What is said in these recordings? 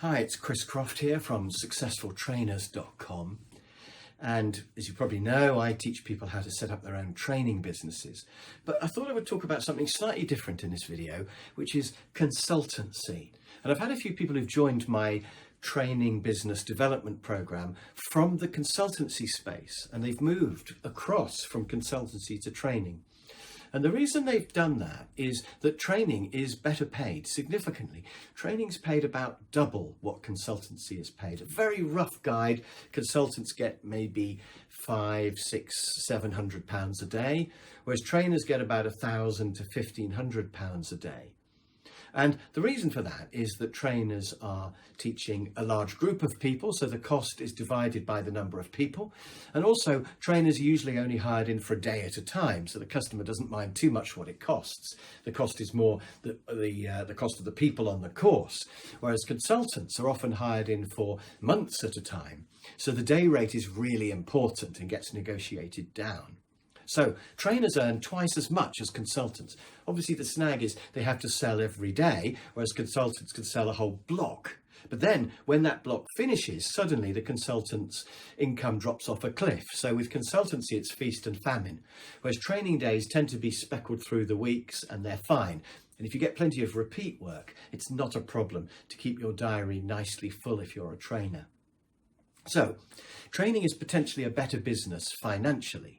Hi, it's Chris Croft here from successfultrainers.com, and as you probably know, I teach people how to set up their own training businesses. But I thought I would talk about something slightly different in this video, which is consultancy. And I've had a few people who've joined my training business development program from the consultancy space, and they've moved across from consultancy to training. And the reason they've done that is that training is better paid significantly. Training's paid about double what consultancy is paid. A very rough guide, consultants get maybe £500, £600, £700 a day, whereas trainers get about £1,000 to £1,500 a day. And the reason for that is that trainers are teaching a large group of people, so the cost is divided by the number of people. And also, trainers are usually only hired in for a day at a time, so the customer doesn't mind too much what it costs. The cost is more the cost of the people on the course, whereas consultants are often hired in for months at a time. So the day rate is really important and gets negotiated down. So trainers earn twice as much as consultants. Obviously the snag is they have to sell every day, whereas consultants can sell a whole block. But then when that block finishes, suddenly the consultant's income drops off a cliff. So with consultancy, it's feast and famine, whereas training days tend to be speckled through the weeks and they're fine. And if you get plenty of repeat work, it's not a problem to keep your diary nicely full if you're a trainer. So training is potentially a better business financially.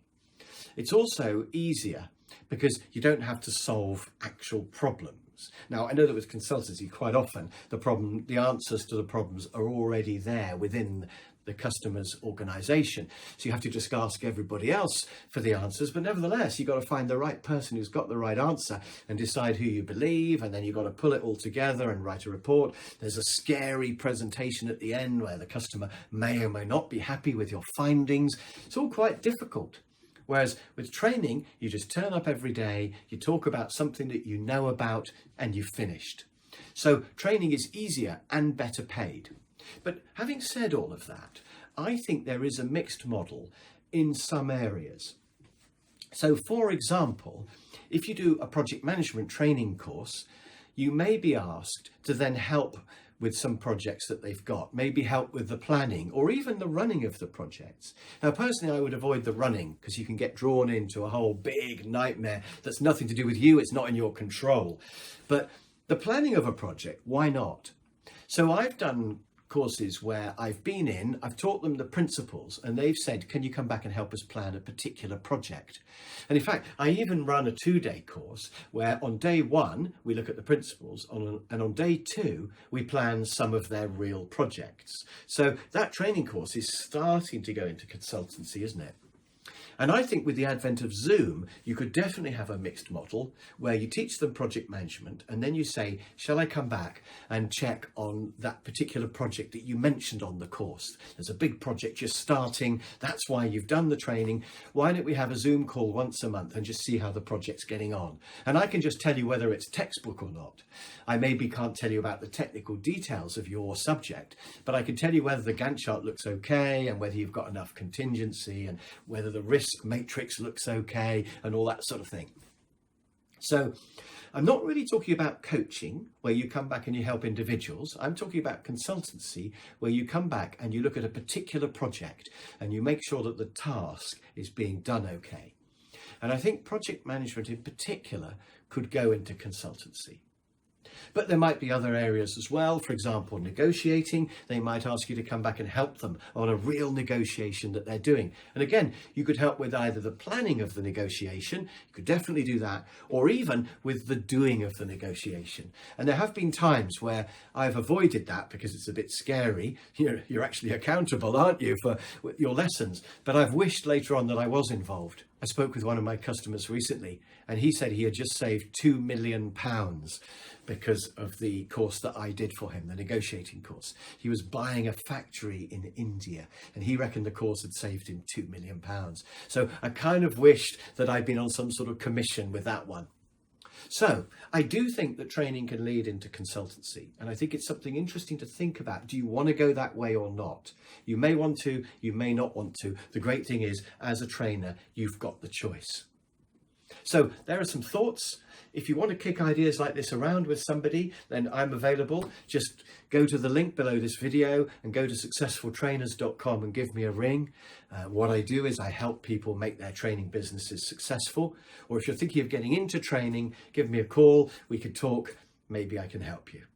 It's also easier because you don't have to solve actual problems. Now, I know that with consultancy, quite often the answers to the problems are already there within the customer's organisation. So you have to just ask everybody else for the answers. But nevertheless, you've got to find the right person who's got the right answer and decide who you believe. And then you've got to pull it all together and write a report. There's a scary presentation at the end where the customer may or may not be happy with your findings. It's all quite difficult. Whereas with training, you just turn up every day, you talk about something that you know about, and you've finished. So training is easier and better paid. But having said all of that, I think there is a mixed model in some areas. So for example, if you do a project management training course, you may be asked to then help with some projects that they've got, maybe help with the planning or even the running of the projects. Now, personally, I would avoid the running because you can get drawn into a whole big nightmare that's nothing to do with you, it's not in your control. But the planning of a project, why not? So I've done courses where I've taught them the principles and they've said, can you come back and help us plan a particular project? And in fact, I even run a 2-day course where on day 1, we look at the principles and on day 2, we plan some of their real projects. So that training course is starting to go into consultancy, isn't it? And I think with the advent of Zoom, you could definitely have a mixed model where you teach them project management and then you say, shall I come back and check on that particular project that you mentioned on the course? There's a big project you're starting. That's why you've done the training. Why don't we have a Zoom call once a month and just see how the project's getting on? And I can just tell you whether it's textbook or not. I maybe can't tell you about the technical details of your subject, but I can tell you whether the Gantt chart looks okay and whether you've got enough contingency and whether the risk matrix looks okay and all that sort of thing. So I'm not really talking about coaching where you come back and you help individuals. I'm talking about consultancy where you come back and you look at a particular project and you make sure that the task is being done okay. And I think project management in particular could go into consultancy. But there might be other areas as well. For example, negotiating. They might ask you to come back and help them on a real negotiation that they're doing. And again, you could help with either the planning of the negotiation, you could definitely do that, or even with the doing of the negotiation. And there have been times where I've avoided that because it's a bit scary. You're actually accountable, aren't you, for your lessons? But I've wished later on that I was involved. I spoke with one of my customers recently and he said he had just saved £2 million because of the course that I did for him, the negotiating course. He was buying a factory in India and he reckoned the course had saved him £2 million. So I kind of wished that I'd been on some sort of commission with that one. So I do think that training can lead into consultancy, and I think it's something interesting to think about. Do you want to go that way or not? You may want to, you may not want to. The great thing is, as a trainer, you've got the choice. So there are some thoughts. If you want to kick ideas like this around with somebody, then I'm available. Just go to the link below this video and go to successfultrainers.com and give me a ring. What I do is I help people make their training businesses successful. Or if you're thinking of getting into training, give me a call. We could talk. Maybe I can help you.